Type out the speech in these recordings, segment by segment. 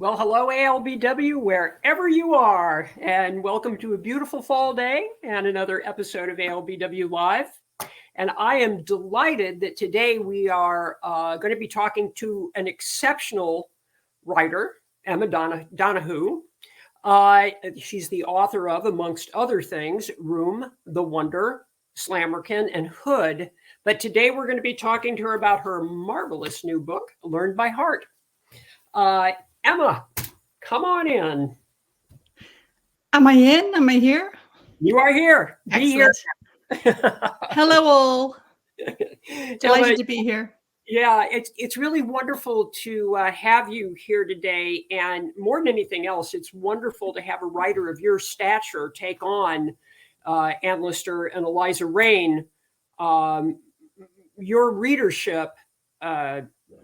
Well, hello, ALBW, wherever you are, and welcome to a beautiful fall day and another episode of ALBW Live. And I am delighted that today we are going to be talking to an exceptional writer, Emma Donoghue. She's the author of, amongst other things, Room, The Wonder, Slammerkin, and Hood. But today we're going to be talking to her about her marvelous new book, Learned by Heart. Emma, come on in. Am I in? Am I here? You are here. Excellent. Be here. Hello, all. Delighted to be here. Yeah, it's really wonderful to have you here today. And more than anything else, it's wonderful to have a writer of your stature take on Anne Lister and Eliza Raine. Your readership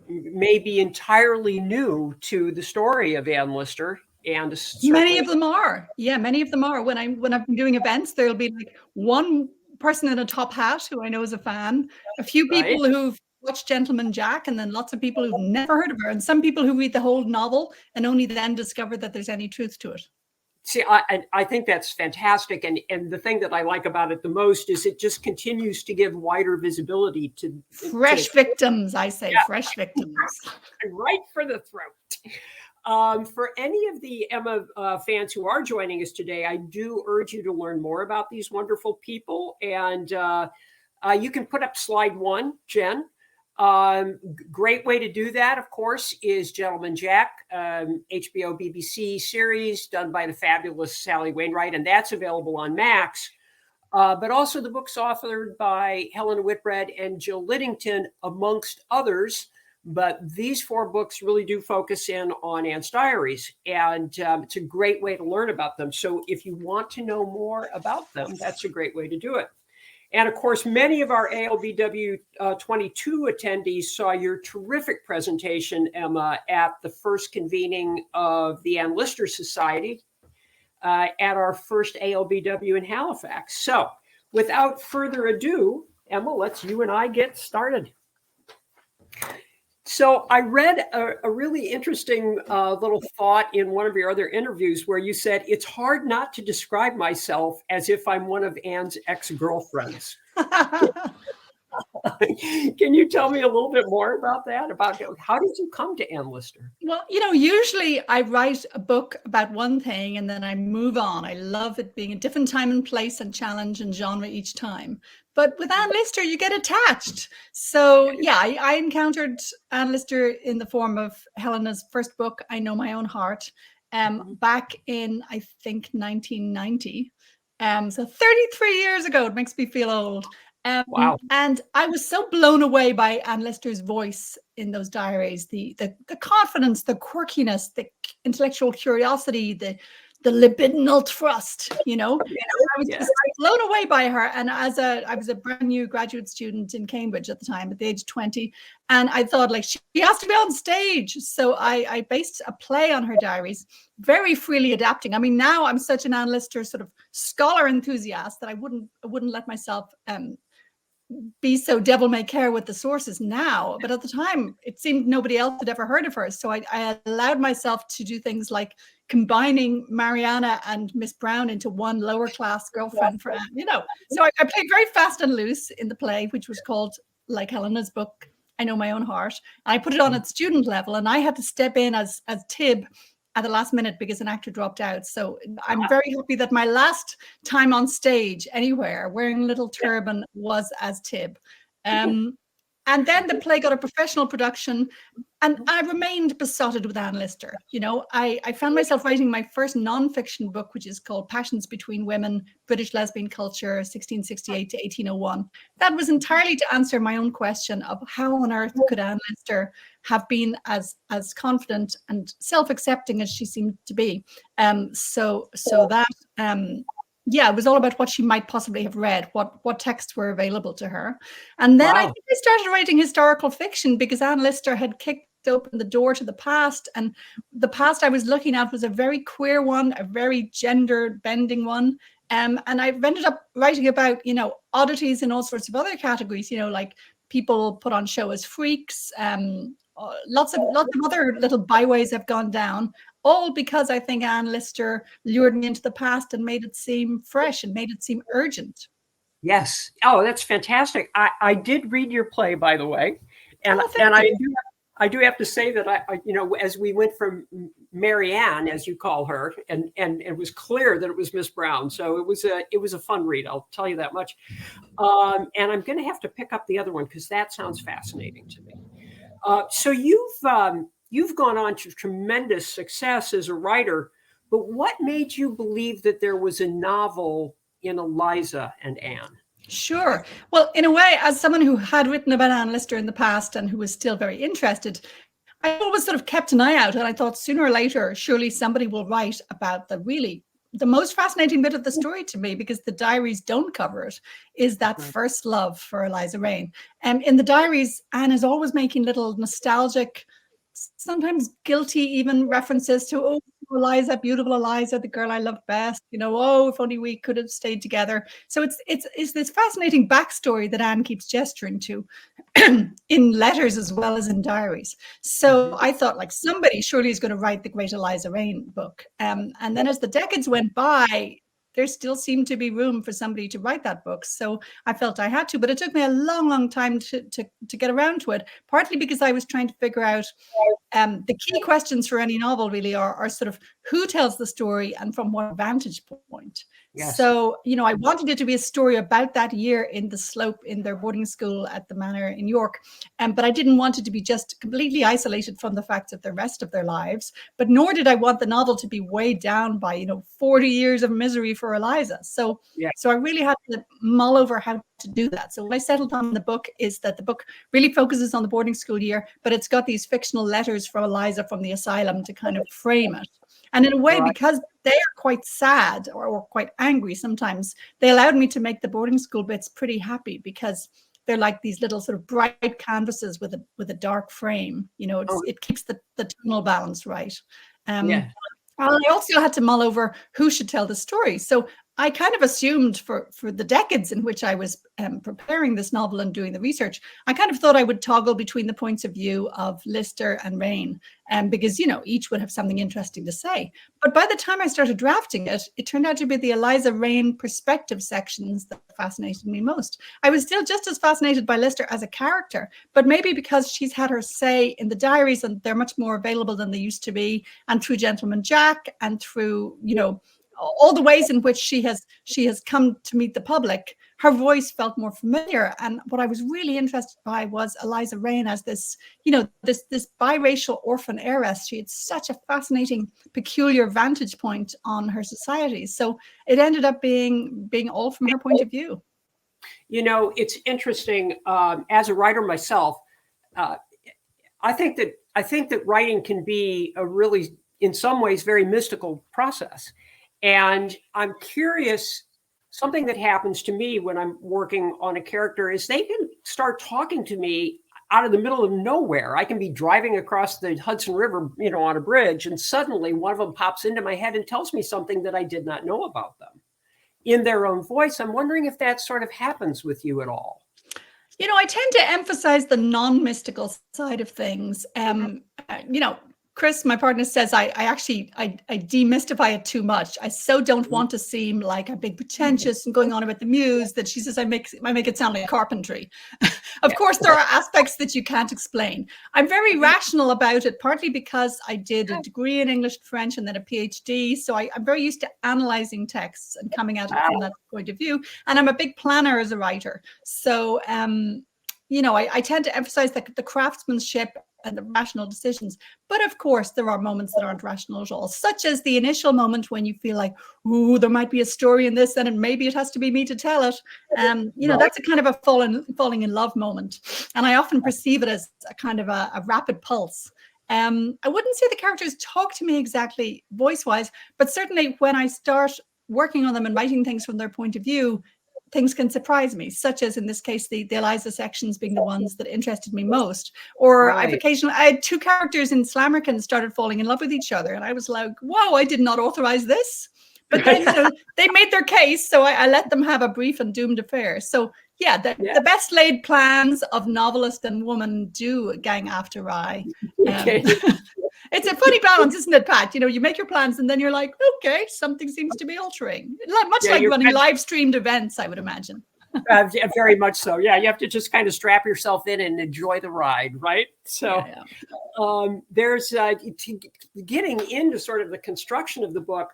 may be entirely new to the story of Anne Lister, and many of them are. Yeah, many of them are. When I've been doing events, there'll be like one person in a top hat who I know is a fan, a few people who've watched Gentleman Jack, and then lots of people who've never heard of her, and some people who read the whole novel and only then discover that there's any truth to it. See, I think that's fantastic. And the thing that I like about it the most is it just continues to give wider visibility to fresh victims, I say, yeah. Fresh victims. Right for the throat. For any of the Emma fans who are joining us today, I do urge you to learn more about these wonderful people. And you can put up slide 1, Jen. Great way to do that, of course, is Gentleman Jack, HBO BBC series done by the fabulous Sally Wainwright, and that's available on Max. But also the book's authored by Helena Whitbread and Jill Liddington, amongst others. But these 4 books really do focus in on Anne's diaries, and it's a great way to learn about them. So if you want to know more about them, that's a great way to do it. And of course, many of our ALBW 22 attendees saw your terrific presentation, Emma, at the first convening of the Anne Lister Society at our first ALBW in Halifax. So without further ado, Emma, let's you and I get started. So I read a really interesting little thought in one of your other interviews where you said, it's hard not to describe myself as if I'm one of Anne's ex-girlfriends. Can you tell me a little bit more about that? About how did you come to Anne Lister? Well, usually I write a book about one thing and then I move on. I love it being a different time and place and challenge and genre each time. But with Anne Lister, you get attached. So yeah, I encountered Anne Lister in the form of Helena's first book, I Know My Own Heart, back in, I think, 1990. So 33 years ago. It makes me feel old. Wow. And I was so blown away by Anne Lister's voice in those diaries, the confidence, the quirkiness, the intellectual curiosity, the libidinal thrust, I was just blown away by her. And I was a brand new graduate student in Cambridge at the time, at the age of 20. And I thought, like, she has to be on stage. So I based a play on her diaries, very freely adapting. I mean, now I'm such an Anne Lister sort of scholar enthusiast that I wouldn't let myself be so devil may care with the sources now. But at the time, it seemed nobody else had ever heard of her. So I allowed myself to do things like combining Mariana and Miss Brown into one lower class girlfriend for Anne, So I played very fast and loose in the play, which was called, like Helena's book, I Know My Own Heart. And I put it on at student level, and I had to step in as Tib at the last minute because an actor dropped out. So I'm very happy that my last time on stage anywhere wearing a little turban was as Tib. And then the play got a professional production, and I remained besotted with Anne Lister. I found myself writing my first nonfiction book, which is called Passions Between Women, British Lesbian Culture, 1668 to 1801. That was entirely to answer my own question of how on earth could Anne Lister have been as confident and self-accepting as she seemed to be. Yeah, it was all about what she might possibly have read, what texts were available to her. And then I think I started writing historical fiction because Anne Lister had kicked open the door to the past. And the past I was looking at was a very queer one, a very gender bending one. And I've ended up writing about, oddities in all sorts of other categories, like people put on show as freaks, lots of other little byways have gone down. all because I think Anne Lister lured me into the past and made it seem fresh and made it seem urgent. Yes. Oh, that's fantastic. I did read your play, by the way, and Oh, thank you. I do have to say that you know, as we went from Mary Ann, as you call her, and it was clear that it was Miss Brown, so it was a fun read. I'll tell you that much. And I'm going to have to pick up the other one because that sounds fascinating to me. So you've gone on to tremendous success as a writer, but what made you believe that there was a novel in Eliza and Anne? Sure. Well, in a way, as someone who had written about Anne Lister in the past and who was still very interested, I always sort of kept an eye out, and I thought sooner or later, surely somebody will write about the most fascinating bit of the story to me, because the diaries don't cover it, is that first love for Eliza Raine. In the diaries, Anne is always making little nostalgic, sometimes guilty even references to, oh, Eliza, beautiful Eliza, the girl I loved best, you know, oh, if only we could have stayed together. So it's this fascinating backstory that Anne keeps gesturing to in letters as well as in diaries. So I thought, like, somebody surely is going to write the great Eliza Raine book. And then as the decades went by, there still seemed to be room for somebody to write that book. So I felt I had to, but it took me a long, long time to get around to it, partly because I was trying to figure out the key questions for any novel really are sort of who tells the story and from what vantage point. Yes. So, you know, I wanted it to be a story about that year in the Slope, in their boarding school at the Manor in York. But I didn't want it to be just completely isolated from the facts of the rest of their lives. But nor did I want the novel to be weighed down by, you know, 40 years of misery for Eliza. So, so I really had to mull over how to do that. So what I settled on in the book is that the book really focuses on the boarding school year, but it's got these fictional letters from Eliza from the asylum to kind of frame it. And in a way, because they are quite sad or quite angry sometimes, they allowed me to make the boarding school bits pretty happy, because they're like these little sort of bright canvases with a dark frame. You know, it keeps the tonal balance right. I also had to mull over who should tell the story. So I kind of assumed for the decades in which I was preparing this novel and doing the research, I kind of thought I would toggle between the points of view of Lister and Raine, because, you know, each would have something interesting to say. But by the time I started drafting it, it turned out to be the Eliza Raine perspective sections that fascinated me most. I was still just as fascinated by Lister as a character, but maybe because she's had her say in the diaries and they're much more available than they used to be, and through Gentleman Jack and through, you know, all the ways in which she has come to meet the public, her voice felt more familiar. And what I was really interested by was Eliza Raine as this, you know, this biracial orphan heiress. She had such a fascinating, peculiar vantage point on her society. So it ended up being all from her point of view. You know, it's interesting. As a writer myself, I think that writing can be a really, in some ways, very mystical process. And I'm curious, something that happens to me when I'm working on a character is they can start talking to me out of the middle of nowhere. I can be driving across the Hudson River, you know, on a bridge, and suddenly one of them pops into my head and tells me something that I did not know about them in their own voice. I'm wondering if that sort of happens with you at all. You know, I tend to emphasize the non-mystical side of things. You know, Chris, my partner, says I demystify it too much. I so don't want to seem like I'm big pretentious and going on about the muse that she says I make it sound like carpentry. Of course, there are aspects that you can't explain. I'm very rational about it, partly because I did a degree in English and French and then a PhD. So I'm very used to analyzing texts and coming at it from that point of view. And I'm a big planner as a writer. So, you know, I tend to emphasize the craftsmanship and the rational decisions. But of course, there are moments that aren't rational at all, such as the initial moment when you feel like, ooh, there might be a story in this, and maybe it has to be me to tell it. You know, that's a kind of a falling in love moment. And I often perceive it as a kind of a rapid pulse. I wouldn't say the characters talk to me exactly voice-wise, but certainly when I start working on them and writing things from their point of view, things can surprise me, such as in this case, the Eliza sections being the ones that interested me most. Or I had two characters in Slammerkin started falling in love with each other. And I was like, whoa, I did not authorize this. But then, they made their case, so I let them have a brief and doomed affair. So yeah, the best laid plans of novelist and woman do gang after Rye. It's a funny balance, isn't it, Pat? You make your plans and then you're like, okay, something seems to be altering. Much like running live streamed events, I would imagine. Very much so. Yeah, you have to just kind of strap yourself in and enjoy the ride, right? So there's getting into sort of the construction of the book.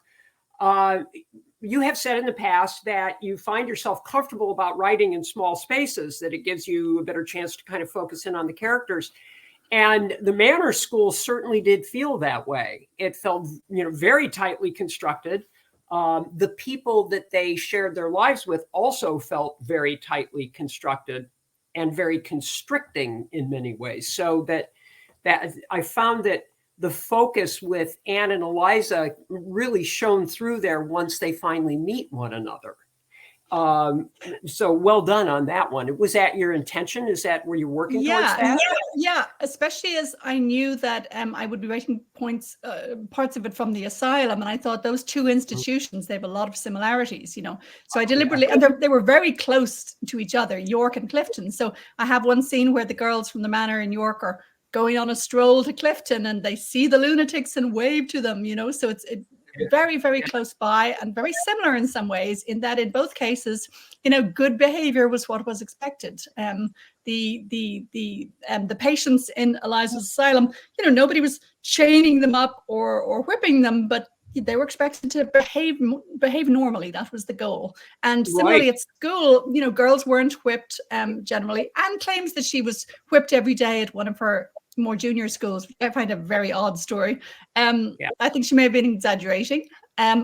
You have said in the past that you find yourself comfortable about writing in small spaces, that it gives you a better chance to kind of focus in on the characters. And the Manor School certainly did feel that way. It felt, very tightly constructed. The people that they shared their lives with also felt very tightly constructed and very constricting in many ways. So that I found that the focus with Anne and Eliza really shone through there once they finally meet one another. So well done on that one. Was that your intention? Is that where you're working towards that? Yeah, especially as I knew that I would be writing parts of it from the asylum, and I thought those two institutions, they have a lot of similarities, So I deliberately, and they were very close to each other, York and Clifton. So I have one scene where the girls from the manor in York are going on a stroll to Clifton and they see the lunatics and wave to them, So it's very, very close by and very similar in some ways, in that in both cases, good behavior was what was expected. The patients in Eliza's asylum, nobody was chaining them up or whipping them, but they were expected to behave normally. That was the goal. And similarly at school, girls weren't whipped generally. Anne claims that she was whipped every day at one of her more junior schools, which I find a very odd story. I think she may have been exaggerating,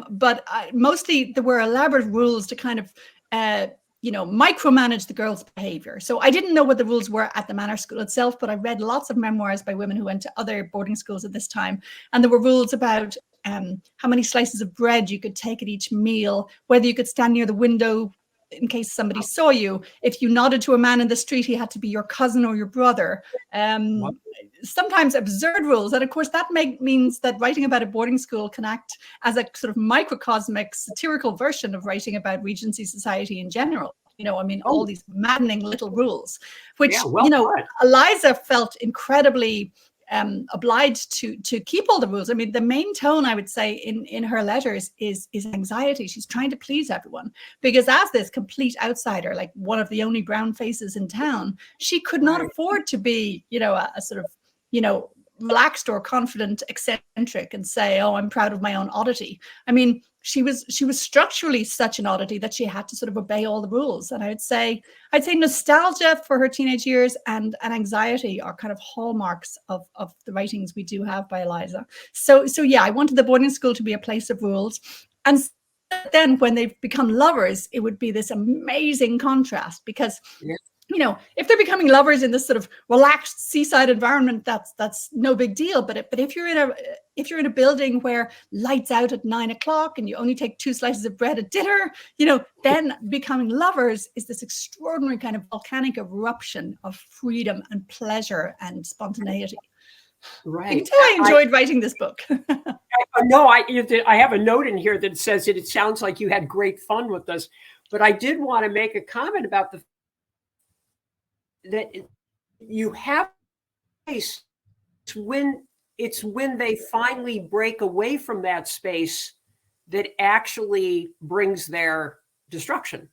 but mostly there were elaborate rules to kind of micromanage the girls' behavior. So I didn't know what the rules were at the Manor School itself, but I read lots of memoirs by women who went to other boarding schools at this time, and there were rules about how many slices of bread you could take at each meal, whether you could stand near the window in case somebody saw you. If you nodded to a man in the street, he had to be your cousin or your brother. Sometimes absurd rules. And of course, that means that writing about a boarding school can act as a sort of microcosmic satirical version of writing about Regency society in general. All these maddening little rules, which, Eliza felt incredibly obliged to keep all the rules. The main tone, I would say, in her letters is anxiety. She's trying to please everyone, because as this complete outsider, like one of the only brown faces in town, she could not afford to be, a sort of, relaxed or confident eccentric and say, oh, I'm proud of my own oddity. She was structurally such an oddity that she had to sort of obey all the rules. And I'd say nostalgia for her teenage years and anxiety are kind of hallmarks of the writings we do have by Eliza. So yeah, I wanted the boarding school to be a place of rules. And then when they've become lovers, it would be this amazing contrast, because if they're becoming lovers in this sort of relaxed seaside environment, that's no big deal. But if you're in a building where lights out at 9 o'clock and you only take 2 slices of bread at dinner, then becoming lovers is this extraordinary kind of volcanic eruption of freedom and pleasure and spontaneity. Right. You can tell I enjoyed writing this book. I have a note in here that says that it sounds like you had great fun with this, but I did want to make a comment about that you have space when they finally break away from that space that actually brings their destruction.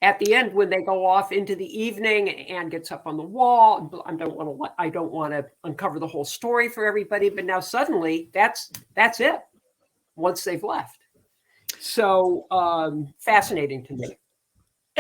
At the end, when they go off into the evening, Anne gets up on the wall. I don't want to uncover the whole story for everybody, but now suddenly that's it. Once they've left, so fascinating to me.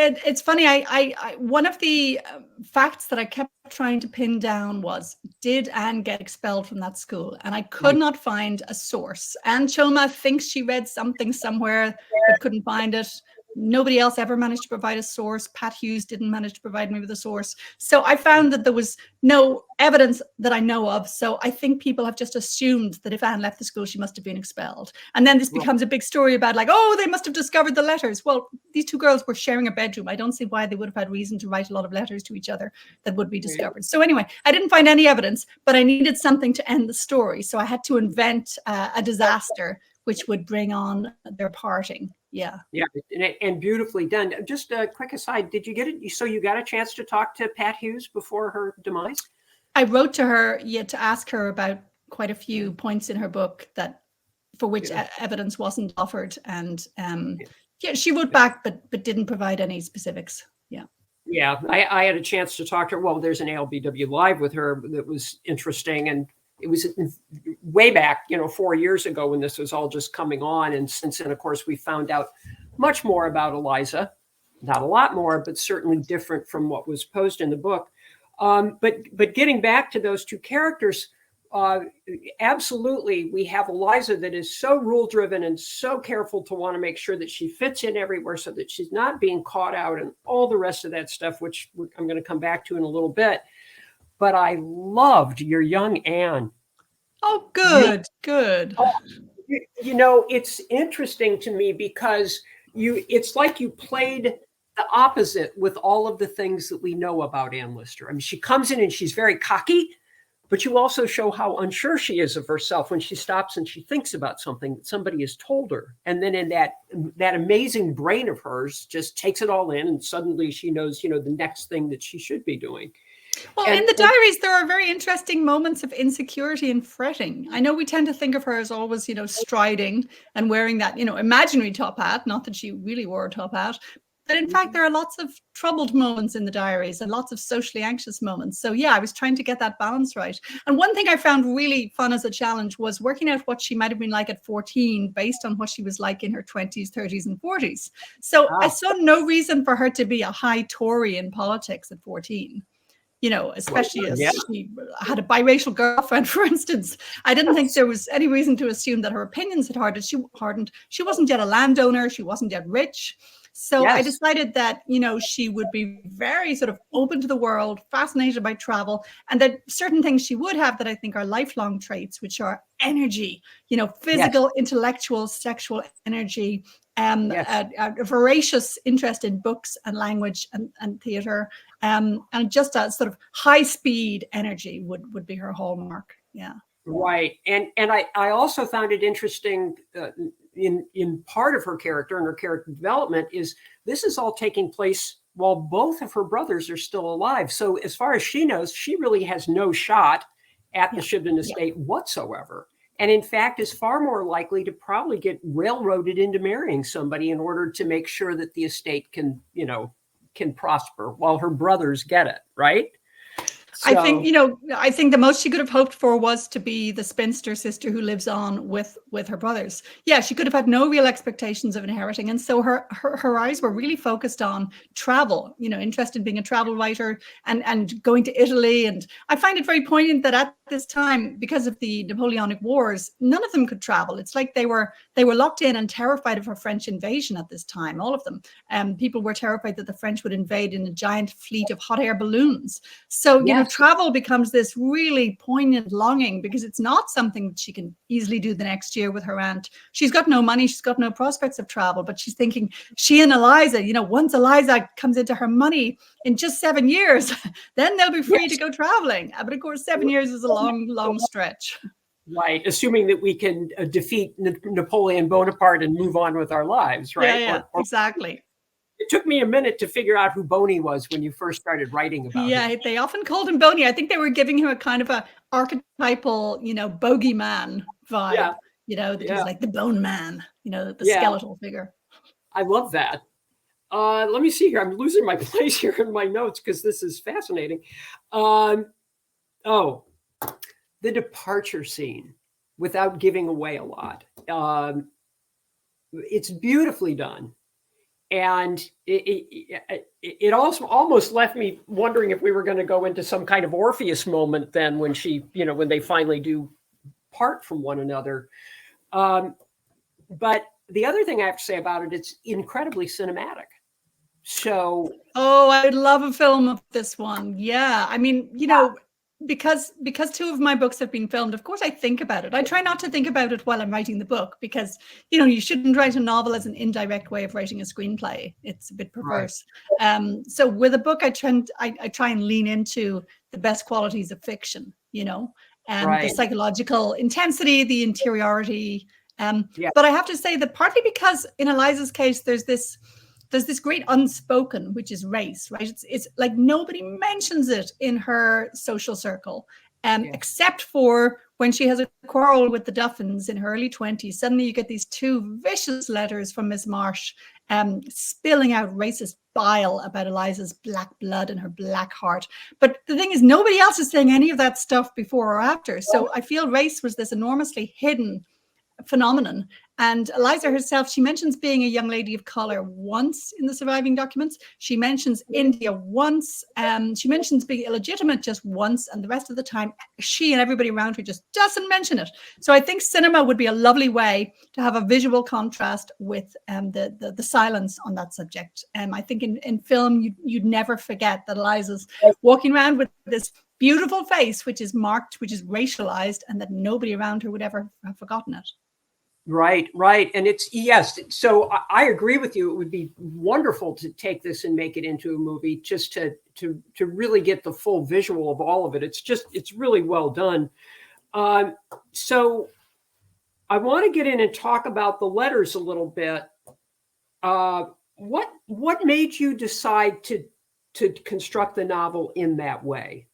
It's funny. I one of the facts that I kept trying to pin down was, did Anne get expelled from that school? And I could not find a source. Anne Choma thinks she read something somewhere, but couldn't find it. Nobody else ever managed to provide a source. Pat Hughes didn't manage to provide me with a source. So I found that there was no evidence that I know of. So I think people have just assumed that if Anne left the school, she must have been expelled. And then this becomes a big story about like, oh, they must have discovered the letters. Well, these two girls were sharing a bedroom. I don't see why they would have had reason to write a lot of letters to each other that would be discovered. So anyway, I didn't find any evidence, but I needed something to end the story. So I had to invent a disaster, which would bring on their parting. Yeah. Yeah, and beautifully done. Just a quick aside, did you get it? So you got a chance to talk to Pat Hughes before her demise? I wrote to her to ask her about quite a few points in her book that for which evidence wasn't offered, and yeah, she wrote back, but didn't provide any specifics. Yeah. Yeah, I had a chance to talk to her. Well, there's an ALBW live with her that was interesting, and it was way back, 4 years ago when this was all just coming on. And since then, of course, we found out much more about Eliza. Not a lot more, but certainly different from what was posed in the book. But getting back to those two characters, absolutely, we have Eliza that is so rule-driven and so careful to want to make sure that she fits in everywhere so that she's not being caught out and all the rest of that stuff, which I'm going to come back to in a little bit. But I loved your young Anne. Oh, good, good. It's interesting to me because it's like you played the opposite with all of the things that we know about Anne Lister. I mean, she comes in and she's very cocky, but you also show how unsure she is of herself when she stops and she thinks about something that somebody has told her. And then in that amazing brain of hers just takes it all in, and suddenly she knows, the next thing that she should be doing. Well, in the diaries, there are very interesting moments of insecurity and fretting. I know we tend to think of her as always, striding and wearing that, imaginary top hat, not that she really wore a top hat. But in fact, there are lots of troubled moments in the diaries and lots of socially anxious moments. So yeah, I was trying to get that balance right. And one thing I found really fun as a challenge was working out what she might have been like at 14 based on what she was like in her 20s, 30s, and 40s. So I saw no reason for her to be a high Tory in politics at 14. Especially as she had a biracial girlfriend, for instance. I didn't think there was any reason to assume that her opinions had hardened. She wasn't yet a landowner. She wasn't yet rich. So I decided that, she would be very sort of open to the world, fascinated by travel, and that certain things she would have that I think are lifelong traits, which are energy, physical, intellectual, sexual energy, a voracious interest in books and language and theater, and just a sort of high speed energy would be her hallmark. Yeah. Right. And I also found it interesting in part of her character and her character development is this is all taking place while both of her brothers are still alive. So as far as she knows, she really has no shot at the Shibden estate whatsoever. And in fact, is far more likely to probably get railroaded into marrying somebody in order to make sure that the estate can prosper while her brothers get it. Right. So, I think the most she could have hoped for was to be the spinster sister who lives on with her brothers. Yeah, she could have had no real expectations of inheriting. And so her eyes were really focused on travel, interested in being a travel writer and going to Italy. And I find it very poignant that at this time, because of the Napoleonic Wars, none of them could travel. It's like they were locked in and terrified of a French invasion at this time, all of them. People were terrified that the French would invade in a giant fleet of hot air balloons. So, travel becomes this really poignant longing because it's not something that she can easily do the next year with her aunt. She's got no money. She's got no prospects of travel, but she's thinking she and Eliza, once Eliza comes into her money in just 7 years, then they'll be free to go traveling. But of course, 7 years is a long, long stretch. Right. Assuming that we can defeat Napoleon Bonaparte and move on with our lives. Right. Yeah, exactly. It took me a minute to figure out who Boney was when you first started writing about him. Yeah, they often called him Boney. I think they were giving him a kind of a archetypal, bogeyman vibe. That he's like the bone man, the skeletal figure. I love that. Let me see here. I'm losing my place here in my notes because this is fascinating. The departure scene, without giving away a lot. It's beautifully done. And it also almost left me wondering if we were going to go into some kind of Orpheus moment then when when they finally do part from one another. But the other thing I have to say about it, it's incredibly cinematic. So. Oh, I would love a film of this one. Yeah. I mean, because two of my books have been filmed, of course I think about it. I try not to think about it while I'm writing the book because, you shouldn't write a novel as an indirect way of writing a screenplay. It's a bit perverse. Right. So with a book, I try and lean into the best qualities of fiction, and the psychological intensity, the interiority, Yeah. But I have to say that partly because in Eliza's case, there's this great unspoken, which is race, right? It's like nobody mentions it in her social circle, except for when she has a quarrel with the Duffins in her early 20s. Suddenly you get these two vicious letters from Miss Marsh, spilling out racist bile about Eliza's black blood and her black heart. But the thing is, nobody else is saying any of that stuff before or after. So I feel race was this enormously hidden phenomenon. And Eliza herself, she mentions being a young lady of color once in the surviving documents. She mentions India once. She mentions being illegitimate just once, and the rest of the time, she and everybody around her just doesn't mention it. So I think cinema would be a lovely way to have a visual contrast with the silence on that subject. I think in film, you'd never forget that Eliza's walking around with this beautiful face, which is marked, which is racialized, and that nobody around her would ever have forgotten it. Right. And it's, yes. So I agree with you. It would be wonderful to take this and make it into a movie, just to really get the full visual of all of it. It's really well done. So I want to get in and talk about the letters a little bit. What made you decide to construct the novel in that way?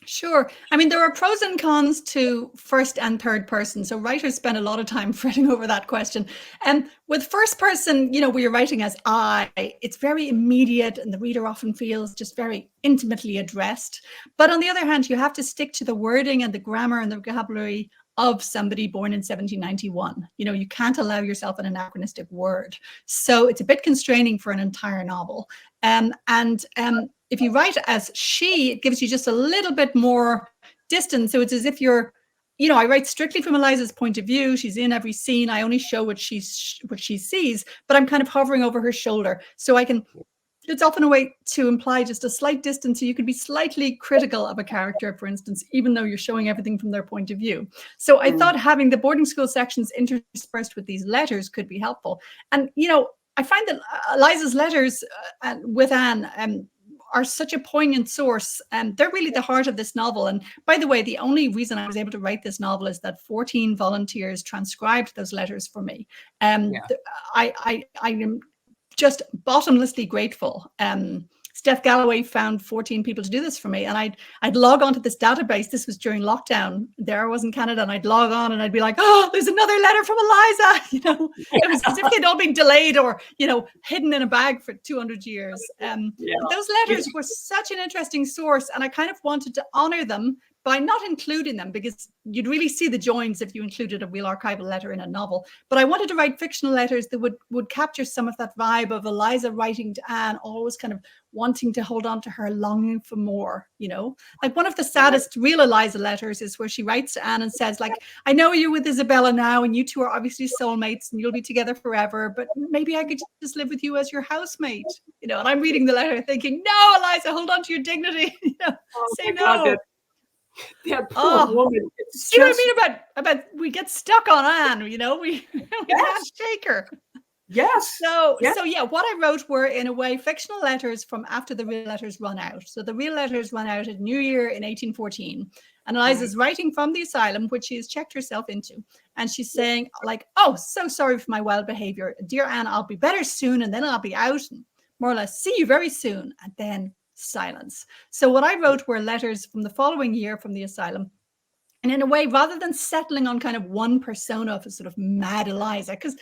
Sure. I mean, there are pros and cons to first and third person. So writers spend a lot of time fretting over that question. And with first person, where you're writing as I, it's very immediate and the reader often feels just very intimately addressed. But on the other hand, you have to stick to the wording and the grammar and the vocabulary of somebody born in 1791. You can't allow yourself an anachronistic word. So it's a bit constraining for an entire novel. If you write as she, it gives you just a little bit more distance. So it's as if you're, I write strictly from Eliza's point of view. She's in every scene. I only show what she sees, but I'm kind of hovering over her shoulder. So it's often a way to imply just a slight distance. So you can be slightly critical of a character, for instance, even though you're showing everything from their point of view. So I thought having the boarding school sections interspersed with these letters could be helpful. And, I find that Eliza's letters with Anne, are such a poignant source, and they're really the heart of this novel. And by the way, the only reason I was able to write this novel is that 14 volunteers transcribed those letters for me. I am just bottomlessly grateful. Steph Galloway found 14 people to do this for me, and I'd log on to this database. This was during lockdown. There I was in Canada, and I'd log on and I'd be like, "Oh, there's another letter from Eliza." It was as if they'd all been delayed or hidden in a bag for 200 years. Those letters were such an interesting source, and I kind of wanted to honor them by not including them, because you'd really see the joins if you included a real archival letter in a novel. But I wanted to write fictional letters that would capture some of that vibe of Eliza writing to Anne, always kind of wanting to hold on to her, longing for more, Like one of the saddest real Eliza letters is where she writes to Anne and says, like, "I know you're with Isabella now, and you two are obviously soulmates and you'll be together forever, but maybe I could just live with you as your housemate." And I'm reading the letter thinking, "No, Eliza, hold on to your dignity." Say no. God, that poor woman. See what I mean about we get stuck on Anne, we can't shake her. Yes. So what I wrote were, in a way, fictional letters from after the real letters run out. So the real letters run out at New Year in 1814. And Eliza's writing from the asylum, which she has checked herself into. And she's saying, like, "Oh, so sorry for my wild behavior. Dear Anne, I'll be better soon, and then I'll be out, and more or less see you very soon." And then silence. So what I wrote were letters from the following year from the asylum. And in a way, rather than settling on kind of one persona of a sort of mad Eliza, because,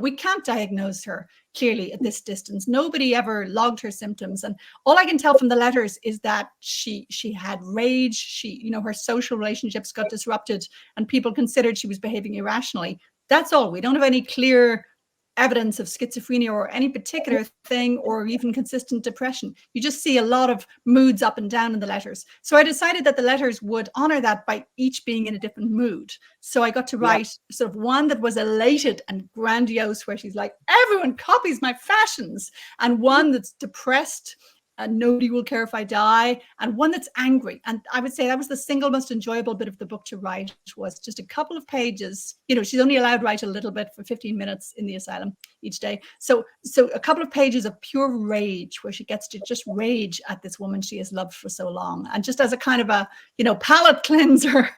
we can't diagnose her clearly at this distance. Nobody ever logged her symptoms. And all I can tell from the letters is that she had rage. Her social relationships got disrupted and people considered she was behaving irrationally. That's all. We don't have any clear evidence of schizophrenia or any particular thing, or even consistent depression. You just see a lot of moods up and down in the letters. So I decided that the letters would honor that by each being in a different mood. So I got to write sort of one that was elated and grandiose, where she's like, "Everyone copies my fashions," and one that's depressed, and "Nobody will care if I die," and one that's angry. And I would say that was the single most enjoyable bit of the book to write, was just a couple of pages. She's only allowed to write a little bit for 15 minutes in the asylum. each day. So a couple of pages of pure rage where she gets to just rage at this woman she has loved for so long, and just as a kind of a, you know, palate cleanser.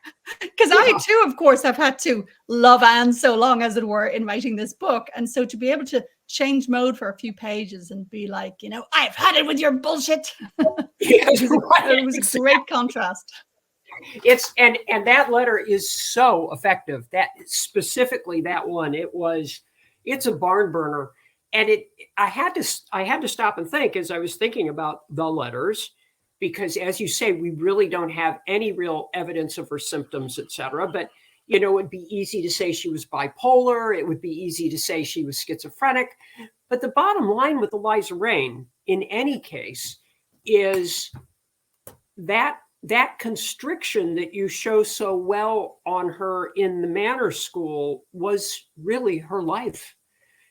Because I too, of course, have had to love Anne so long, as it were, in writing this book. And so to be able to change mode for a few pages and be like, you know, I've had it with your bullshit. It was a great contrast. It's and that letter is so effective. That specifically that one, it's a barn burner. And I had to stop and think as I was thinking about the letters, because as you say, we really don't have any real evidence of her symptoms, etc. But you know, it'd be easy to say she was bipolar. It would be easy to say she was schizophrenic. But the bottom line with Eliza Raine, in any case, is that constriction that you show so well on her in the Manor School was really her life.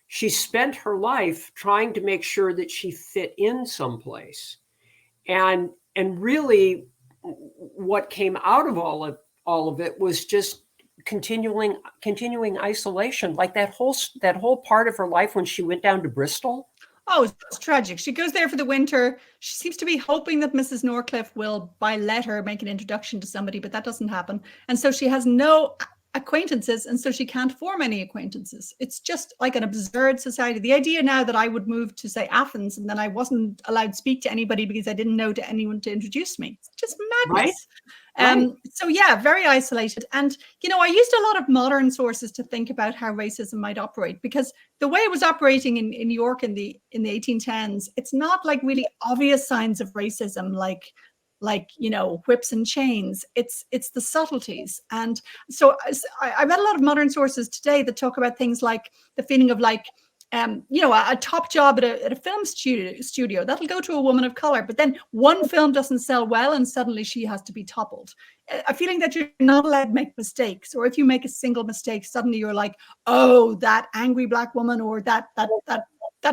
She spent her life trying to make sure that she fit in someplace. And really what came out of all of it was just continuing isolation, like that whole part of her life when she went down to Bristol. Oh, it's tragic. She goes there for the winter. She seems to be hoping that Mrs. Norcliffe will, by letter, make an introduction to somebody, but that doesn't happen. And so she has no acquaintances, and so she can't form any acquaintances. It's just like an absurd society. The idea now that I would move to, say, Athens, and then I wasn't allowed to speak to anybody because I didn't know to anyone to introduce me. It's just madness. Right. So yeah, very isolated. And, you know, I used a lot of modern sources to think about how racism might operate, because the way it was operating in New York in the 1810s, it's not like really obvious signs of racism, like, you know, whips and chains. It's the subtleties. And so I read a lot of modern sources today that talk about things like the feeling of like, you know, a top job at a film studio that'll go to a woman of color, but then one film doesn't sell well and suddenly she has to be toppled. A feeling that you're not allowed to make mistakes, or if you make a single mistake, suddenly you're like, oh, that angry Black woman, or that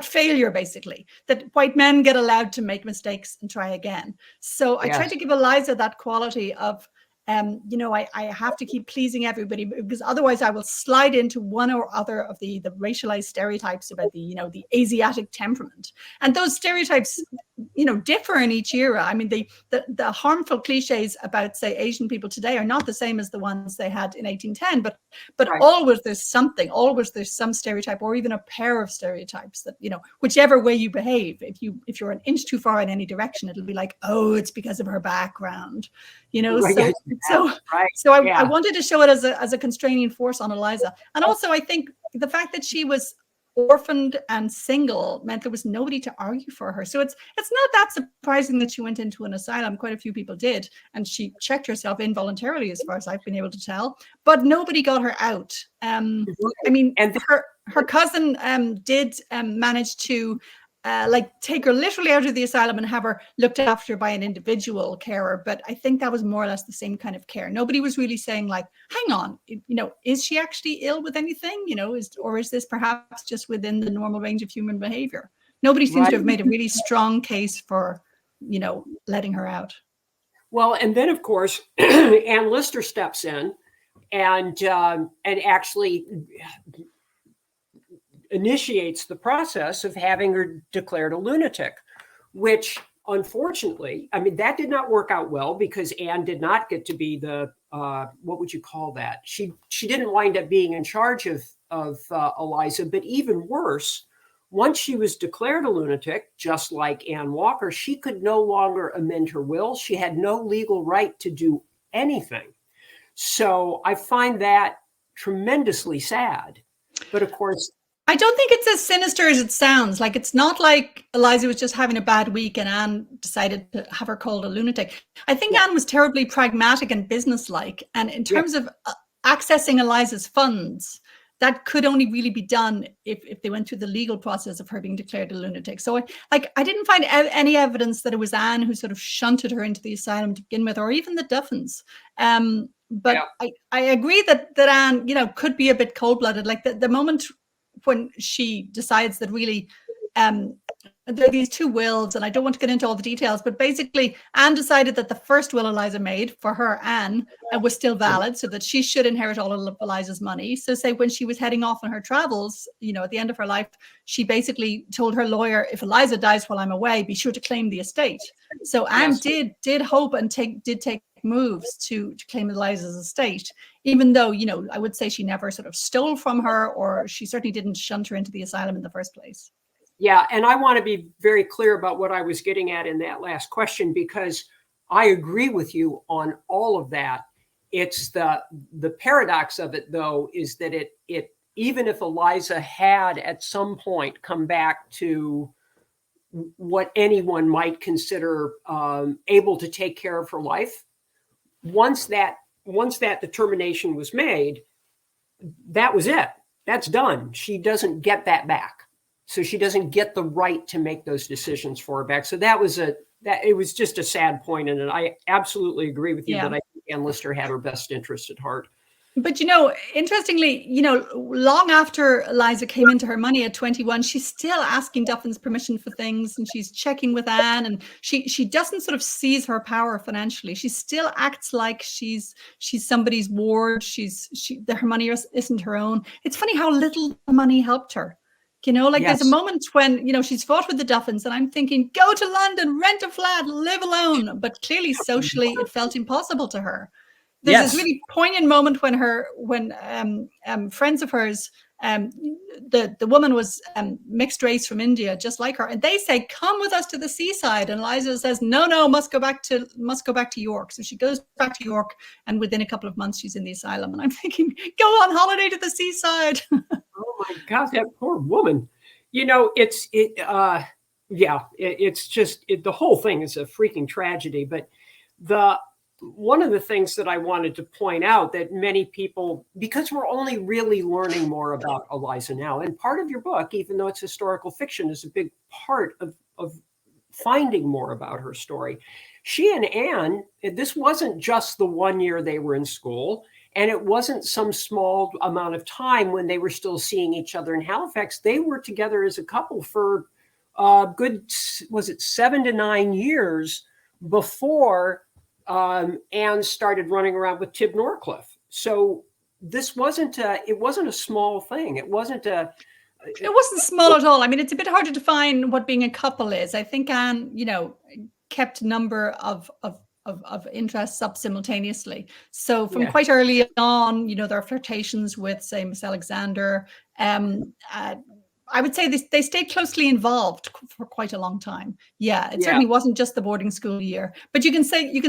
failure, basically, that white men get allowed to make mistakes and try again. So I tried to give Eliza that quality of, you know, I have to keep pleasing everybody, because otherwise I will slide into one or other of the racialized stereotypes about the, you know, the Asiatic temperament. And those stereotypes, you know, differ in each era. I mean, the harmful cliches about, say, Asian people today are not the same as the ones they had in 1810, but right. Always there's some stereotype, or even a pair of stereotypes that, you know, whichever way you behave, if you're an inch too far in any direction, it'll be like, oh, it's because of her background, you know. Right. So I wanted to show it as a constraining force on Eliza. And also I think the fact that she was orphaned and single meant there was nobody to argue for her. So it's not that surprising that she went into an asylum. Quite a few people did, and she checked herself involuntarily, as far as I've been able to tell, but nobody got her out. I mean, and her cousin did manage to like take her literally out of the asylum and have her looked after by an individual carer. But I think that was more or less the same kind of care. Nobody was really saying like, hang on, you know, is she actually ill with anything? You know, or is this perhaps just within the normal range of human behavior? Nobody seems to have made a really strong case for, you know, letting her out. Well, and then of course, Anne Lister steps in and actually initiates the process of having her declared a lunatic, which unfortunately, I mean, that did not work out well, because Anne did not get to be the, what would you call that? She didn't wind up being in charge of Eliza, but even worse, once she was declared a lunatic, just like Anne Walker, she could no longer amend her will. She had no legal right to do anything. So I find that tremendously sad. But of course, I don't think it's as sinister as it sounds. Like, it's not like Eliza was just having a bad week and Anne decided to have her called a lunatic. I think Anne was terribly pragmatic and businesslike. And in terms of accessing Eliza's funds, that could only really be done if they went through the legal process of her being declared a lunatic. So I didn't find any evidence that it was Anne who sort of shunted her into the asylum to begin with, or even the Duffins. But I agree that Anne, you know, could be a bit cold-blooded. Like the moment when she decides that really there are these two wills, and I don't want to get into all the details, but basically Anne decided that the first will Eliza made for her, Anne, was still valid, so that she should inherit all of Eliza's money. So say when she was heading off on her travels, at the end of her life, she basically told her lawyer, if Eliza dies while I'm away, be sure to claim the estate. So Anne did hope and did take moves to claim Eliza's estate, even though, I would say she never sort of stole from her, or she certainly didn't shunt her into the asylum in the first place. Yeah, and I want to be very clear about what I was getting at in that last question, because I agree with you on all of that. It's the paradox of it, though, is that it even if Eliza had at some point come back to what anyone might consider able to take care of her life, once that determination was made, that was it. That's done. She doesn't get that back. So she doesn't get the right to make those decisions for her back. So it was just a sad point. And I absolutely agree with you that I think Anne Lister had her best interest at heart. But, interestingly, long after Eliza came into her money at 21, she's still asking Duffin's permission for things, and she's checking with Anne, and she doesn't sort of seize her power financially. She still acts like she's somebody's ward. Her money isn't her own. It's funny how little the money helped her. There's a moment when, she's fought with the Duffins, and I'm thinking, go to London, rent a flat, live alone. But clearly, socially, it felt impossible to her. There's this really poignant moment when friends of hers, the woman was mixed race from India, just like her, and they say, "Come with us to the seaside." And Eliza says, "No, must go back to York." So she goes back to York, and within a couple of months, she's in the asylum. And I'm thinking, go on holiday to the seaside. Oh my God, that poor woman. It's just the whole thing is a freaking tragedy. But one of the things that I wanted to point out that many people, because we're only really learning more about Eliza now, and part of your book, even though it's historical fiction, is a big part of finding more about her story. She and Anne, this wasn't just the 1 year they were in school, and it wasn't some small amount of time when they were still seeing each other in Halifax. They were together as a couple for good, was it 7 to 9 years before Anne started running around with Tib Norcliffe. So this wasn't a small thing. It wasn't small at all. I mean, it's a bit hard to define what being a couple is. I think Anne, kept a number of interests up simultaneously. So from quite early on, there are flirtations with, say, Miss Alexander. I would say they stayed closely involved for quite a long time. It certainly wasn't just the boarding school year, but you can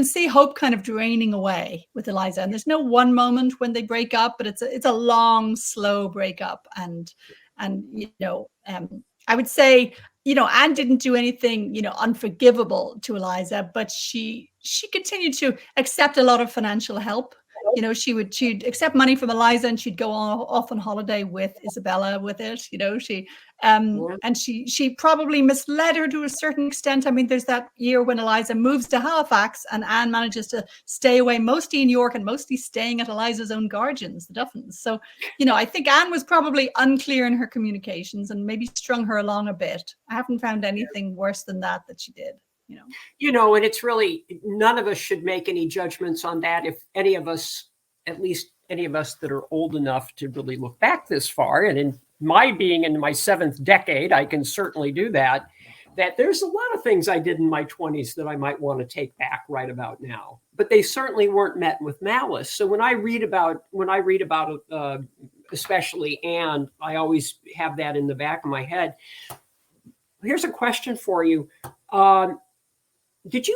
see hope kind of draining away with Eliza. And there's no one moment when they break up, but it's a long, slow breakup. And I would say, Anne didn't do anything, unforgivable to Eliza, but she continued to accept a lot of financial help. She'd accept money from Eliza, and she'd go off on holiday with Isabella with it. And she probably misled her to a certain extent. I mean, there's that year when Eliza moves to Halifax, and Anne manages to stay away mostly in York and mostly staying at Eliza's own guardians, the Duffins. So, I think Anne was probably unclear in her communications and maybe strung her along a bit. I haven't found anything worse than that she did. And it's really, none of us should make any judgments on that. If any of us, at least any of us that are old enough to really look back this far, and in my being in my 7th decade, I can certainly do that there's a lot of things I did in my 20s that I might want to take back right about now, but they certainly weren't met with malice. So when I read about especially Anne, I always have that in the back of my head. Here's a question for you. Did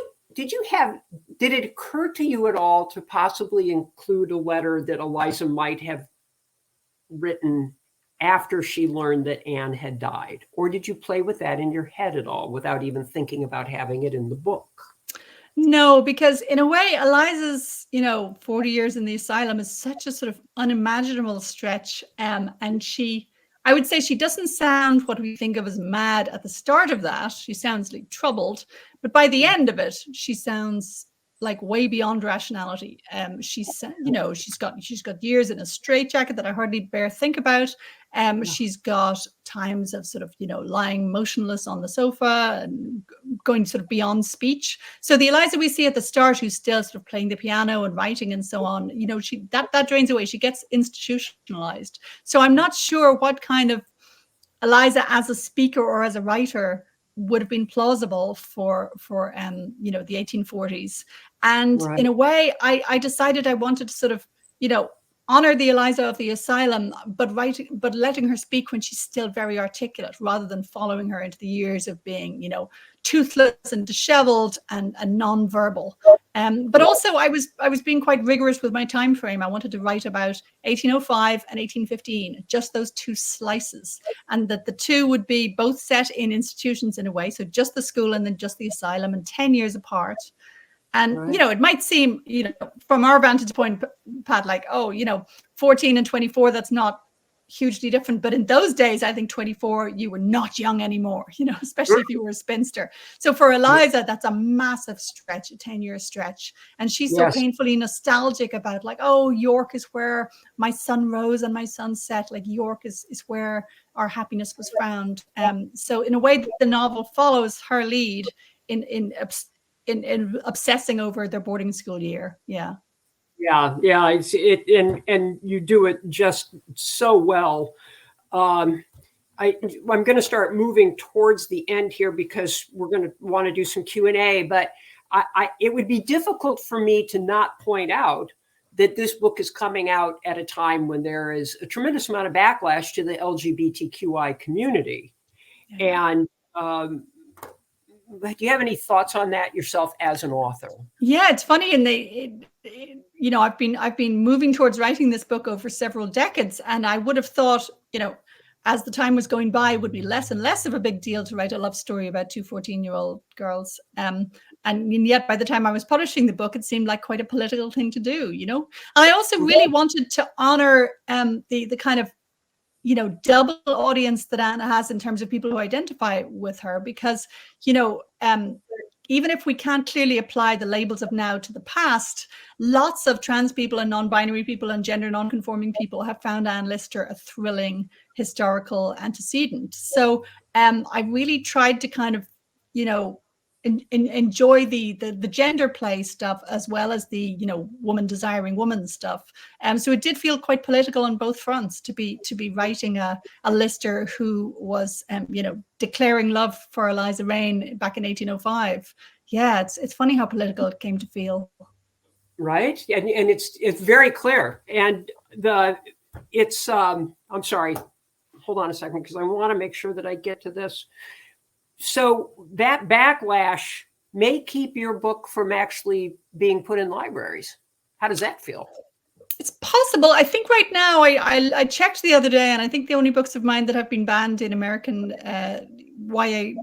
it occur to you at all to possibly include a letter that Eliza might have written after she learned that Anne had died? Or did you play with that in your head at all without even thinking about having it in the book? No, because in a way, Eliza's, 40 years in the asylum is such a sort of unimaginable stretch. And I would say she doesn't sound what we think of as mad at the start of that. She sounds like troubled, but by the end of it, she sounds like way beyond rationality. She's got years in a straitjacket that I hardly bear think about. She's got times of sort of, lying motionless on the sofa and going sort of beyond speech. So the Eliza we see at the start, who's still sort of playing the piano and writing and so on, that drains away. She gets institutionalized. So I'm not sure what kind of Eliza as a speaker or as a writer would have been plausible for the 1840s. And in a way, I decided I wanted to sort of, honor the Eliza of the asylum, but letting her speak when she's still very articulate, rather than following her into the years of being, toothless and disheveled and non-verbal. But also I was being quite rigorous with my time frame. I wanted to write about 1805 and 1815, just those two slices, and that the two would be both set in institutions in a way. So just the school and then just the asylum, and 10 years apart. And, it might seem, from our vantage point, Pat, like, 14 and 24, that's not hugely different. But in those days, I think 24, you were not young anymore, especially if you were a spinster. So for Eliza, that's a massive stretch, a 10-year stretch. And she's so painfully nostalgic about like, York is where my sun rose and my sun set. Like York is where our happiness was found. So in a way, the novel follows her lead in obsessing over their boarding school year. Yeah. It's and you do it just so well. I'm going to start moving towards the end here because we're going to want to do some Q&A, but it would be difficult for me to not point out that this book is coming out at a time when there is a tremendous amount of backlash to the LGBTQI community. And do you have any thoughts on that yourself as an author? Yeah, it's funny. And I've been moving towards writing this book over several decades. And I would have thought, as the time was going by, it would be less and less of a big deal to write a love story about two 14-year-old girls. And yet by the time I was publishing the book, it seemed like quite a political thing to do, And I also really wanted to honor the kind of, double audience that Anna has in terms of people who identify with her, because, even if we can't clearly apply the labels of now to the past, lots of trans people and non-binary people and gender non-conforming people have found Anne Lister a thrilling historical antecedent. So I really tried to kind of, enjoy the gender play stuff as well as the woman desiring woman stuff. So it did feel quite political on both fronts to be writing a Lister who was declaring love for Eliza Raine back in 1805. Yeah, it's funny how political it came to feel. Right, and it's very clear, and I'm sorry, hold on a second because I want to make sure that I get to this. So that backlash may keep your book from actually being put in libraries. How does that feel? It's possible. I think right now, I checked the other day, and I think the only books of mine that have been banned in American YA,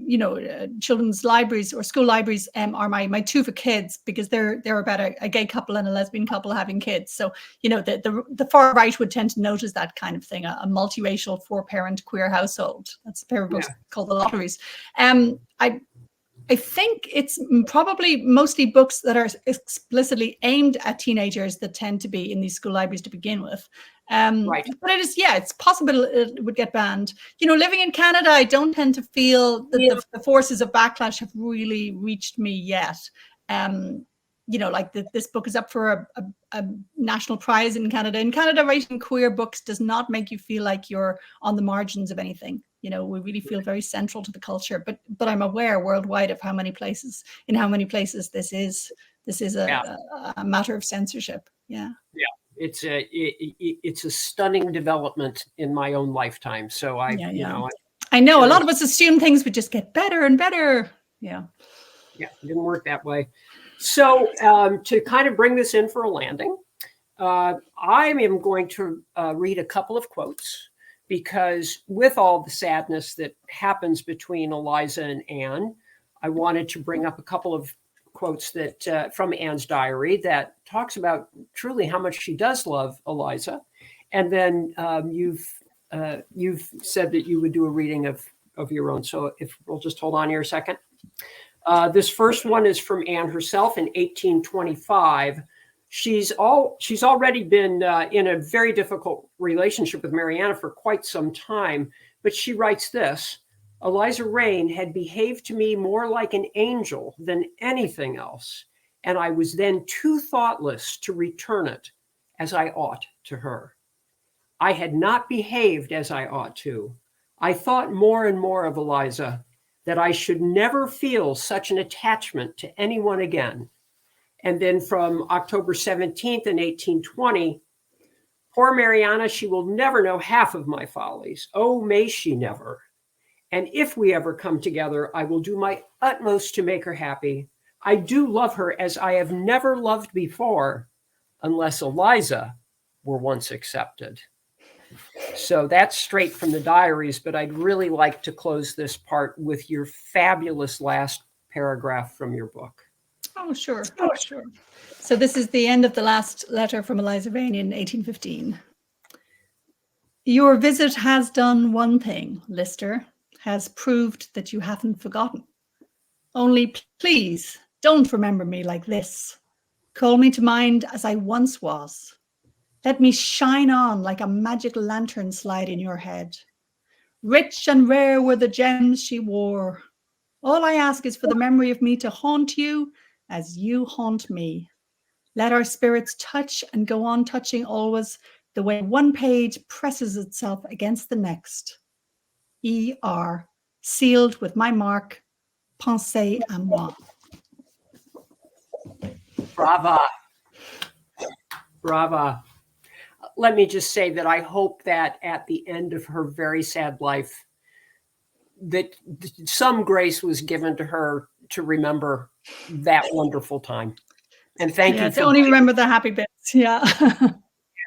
children's libraries or school libraries are my two for kids, because they're about a gay couple and a lesbian couple having kids. So, the far right would tend to notice that kind of thing, a multiracial 4-parent queer household. That's a pair of books called The Lotteries. I think it's probably mostly books that are explicitly aimed at teenagers that tend to be in these school libraries to begin with. But it's possible it would get banned. Living in Canada, I don't tend to feel that the forces of backlash have really reached me yet. This book is up for a national prize in Canada. In Canada, writing queer books does not make you feel like you're on the margins of anything. We really feel very central to the culture. But I'm aware worldwide of in how many places this is a matter of censorship. Yeah. It's a stunning development in my own lifetime. So I know a lot of us assume things would just get better and better. Yeah, it didn't work that way. So to kind of bring this in for a landing, I am going to read a couple of quotes, because with all the sadness that happens between Eliza and Anne, I wanted to bring up a couple of quotes that from Anne's diary that talks about truly how much she does love Eliza. And then you've said that you would do a reading of your own. So if we'll just hold on here a second. This first one is from Anne herself in 1825. She's already been in a very difficult relationship with Mariana for quite some time, but she writes this: Eliza Raine had behaved to me more like an angel than anything else, and I was then too thoughtless to return it as I ought to her. I had not behaved as I ought to. I thought more and more of Eliza, that I should never feel such an attachment to anyone again. And then from October 17th in 1820, poor Mariana, she will never know half of my follies. Oh, may she never. And if we ever come together, I will do my utmost to make her happy. I do love her as I have never loved before, unless Eliza were once accepted. So that's straight from the diaries, but I'd really like to close this part with your fabulous last paragraph from your book. Oh, sure. Oh, sure. So this is the end of the last letter from Eliza Raine in 1815. Your visit has done one thing, Lister, has proved that you haven't forgotten. Only please don't remember me like this. Call me to mind as I once was. Let me shine on like a magic lantern slide in your head. Rich and rare were the gems she wore. All I ask is for the memory of me to haunt you as you haunt me. Let our spirits touch and go on touching always the way one page presses itself against the next. E.R. Sealed with my mark, Pensez à moi. Brava. Brava. Let me just say that I hope that at the end of her very sad life, that some grace was given to her to remember that wonderful time. And thank you. To only remember the happy bits. Yeah.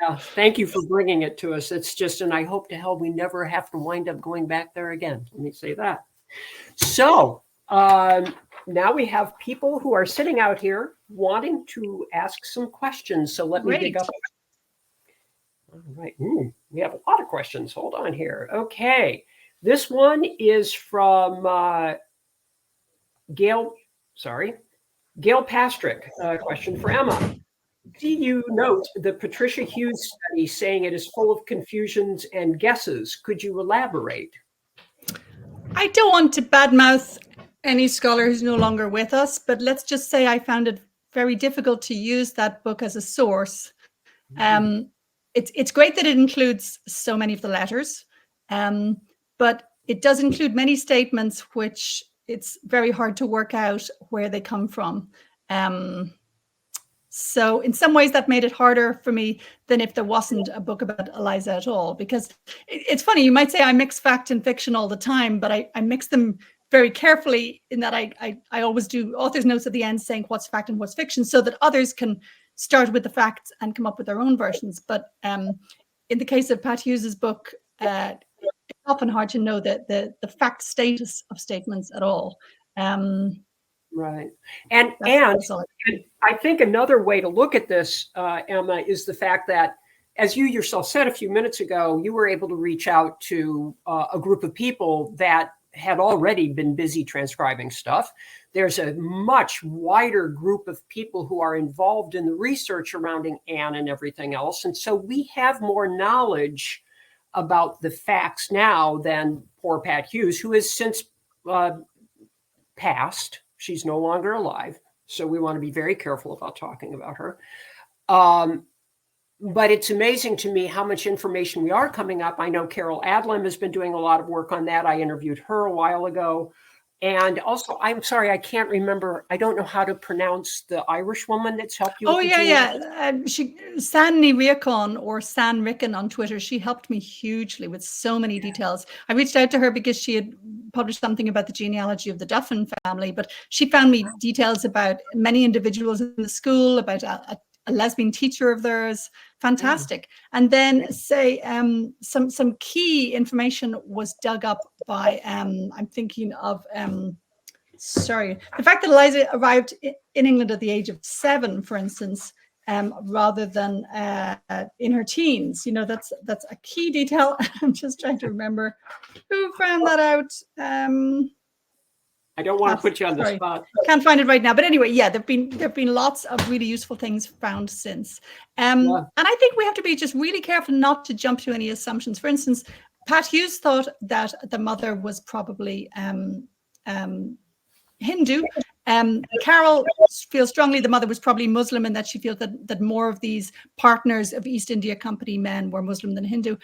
Yeah. Thank you for bringing it to us. It's just, and I hope to hell we never have to wind up going back there again. Let me say that. So now we have people who are sitting out here wanting to ask some questions. So let me dig up. All right. We have a lot of questions. Hold on here. Okay. This one is from Gail Pastrick. Question for Emma. Do you note the Patricia Hughes study saying it is full of confusions and guesses? Could you elaborate? I don't want to badmouth any scholar who's no longer with us, but let's just say I found it very difficult to use that book as a source. It's great that it includes so many of the letters, but it does include many statements which it's very hard to work out where they come from. So in some ways that made it harder for me than if there wasn't a book about Eliza at all, because it's funny, you might say I mix fact and fiction all the time, but I mix them very carefully in that I always do author's notes at the end saying what's fact and what's fiction so that others can start with the facts and come up with their own versions. But in the case of Pat Hughes's book, it's often hard to know the fact status of statements at all. Right. And I think another way to look at this, Emma, is the fact that, as you yourself said a few minutes ago, you were able to reach out to a group of people that had already been busy transcribing stuff. There's a much wider group of people who are involved in the research surrounding Anne and everything else. And so we have more knowledge about the facts now than poor Pat Hughes, who has since passed. She's no longer alive. So we want to be very careful about talking about her. But it's amazing to me how much information we are coming up. I know Carol Adlam has been doing a lot of work on that. I interviewed her a while ago. And also, I'm sorry, I can't remember. I don't know how to pronounce the Irish woman that's helped you. Oh, yeah. Sanni Riacon or San Rickon on Twitter. She helped me hugely with so many details. I reached out to her because she had published something about the genealogy of the Duffin family, but she found me details about many individuals in the school, about a lesbian teacher of theirs. Fantastic. And then some key information was dug up by I'm thinking of the fact that Eliza arrived in England at the age of 7, for instance, rather than in her teens. You know, that's a key detail. I'm just trying to remember who found that out. I don't want to put you on the spot. Can't find it right now. But anyway, yeah, there've been lots of really useful things found since. And I think we have to be just really careful not to jump to any assumptions. For instance, Pat Hughes thought that the mother was probably Hindu. Carol feels strongly the mother was probably Muslim, and that she feels that more of these partners of East India Company men were Muslim than Hindu.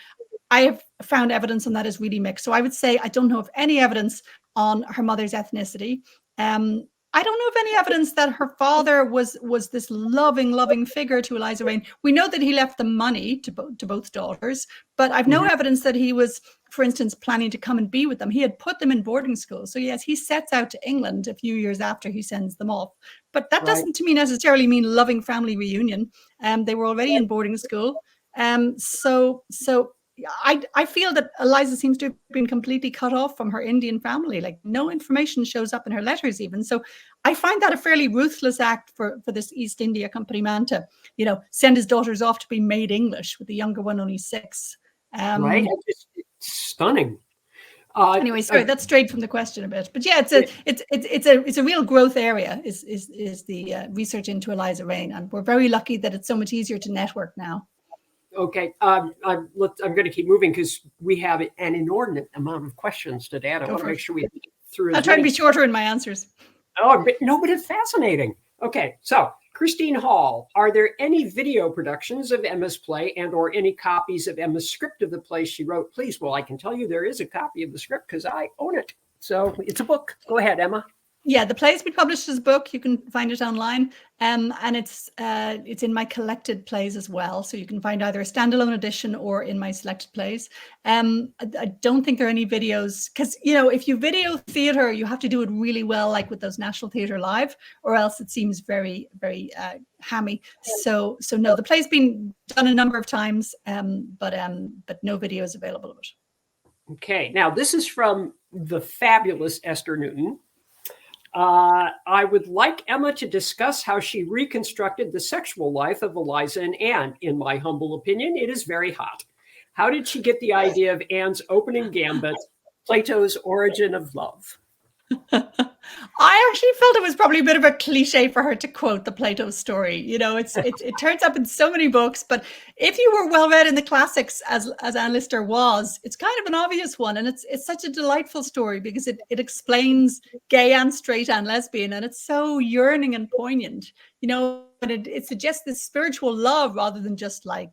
I have found evidence on that is really mixed. So I would say I don't know of any evidence on her mother's ethnicity. I don't know of any evidence that her father was this loving figure to Eliza Raine. We know that he left the money to both daughters, but I've no evidence that he was, for instance, planning to come and be with them. He had put them in boarding school. So yes, he sets out to England a few years after he sends them off. But that doesn't to me necessarily mean loving family reunion. They were already in boarding school. So I feel that Eliza seems to have been completely cut off from her Indian family. Like no information shows up in her letters even. So I find that a fairly ruthless act for this East India Company man to, send his daughters off to be made English with the younger one only 6. Right. It's stunning. Anyway, sorry, that's strayed from the question a bit. But yeah, it's a real growth area is the research into Eliza Raine. And we're very lucky that it's so much easier to network now. Okay, I'm going to keep moving because we have an inordinate amount of questions today. I want to make sure we get through. I'll try to be shorter in my answers. Oh, but it's fascinating. Okay, so Christine Hall, are there any video productions of Emma's play and/or any copies of Emma's script of the play she wrote? Please. Well, I can tell you there is a copy of the script because I own it. So it's a book. Go ahead, Emma. Yeah, the play's been published as a book. You can find it online, and it's in my collected plays as well. So you can find either a standalone edition or in my selected plays. I don't think there are any videos because if you video theatre, you have to do it really well, like with those National Theatre Live, or else it seems very very hammy. So no, the play's been done a number of times, but no video is available of it. Okay, now this is from the fabulous Esther Newton. I would like Emma to discuss how she reconstructed the sexual life of Eliza and Anne. In my humble opinion, it is very hot. How did she get the idea of Anne's opening gambit, Plato's origin of love? I actually felt it was probably a bit of a cliche for her to quote the Plato story. It turns up in so many books, but if you were well read in the classics, as Anne Lister was, it's kind of an obvious one, and it's such a delightful story because it explains gay and straight and lesbian, and it's so yearning and poignant. And it suggests this spiritual love rather than just like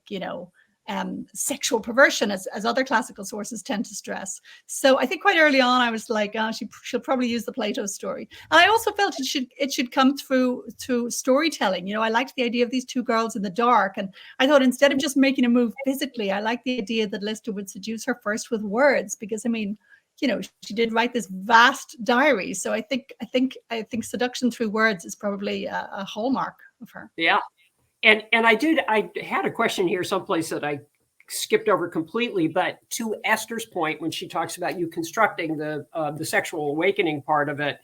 sexual perversion, as other classical sources tend to stress. So I think quite early on I was like, she'll probably use the Plato story. And I also felt it should come through storytelling. I liked the idea of these two girls in the dark, and I thought instead of just making a move physically, I liked the idea that Lister would seduce her first with words, because she did write this vast diary. So I think seduction through words is probably a hallmark of her. Yeah. And I had a question here someplace that I skipped over completely, but to Esther's point, when she talks about you constructing the sexual awakening part of it,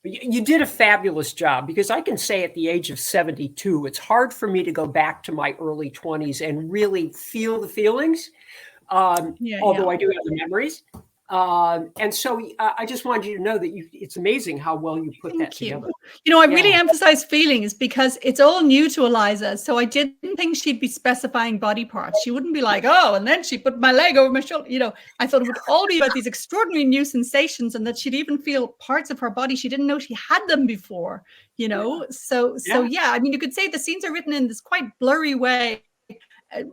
you did a fabulous job, because I can say at the age of 72, it's hard for me to go back to my early 20s and really feel the feelings, although I do have the memories. And so I just wanted you to know that it's amazing how well you put that together. I really emphasize feelings because it's all new to Eliza. So I didn't think she'd be specifying body parts. She wouldn't be like, oh, and then she put my leg over my shoulder. I thought it would all be about these extraordinary new sensations, and that she'd even feel parts of her body she didn't know she had them before, So yeah, you could say the scenes are written in this quite blurry way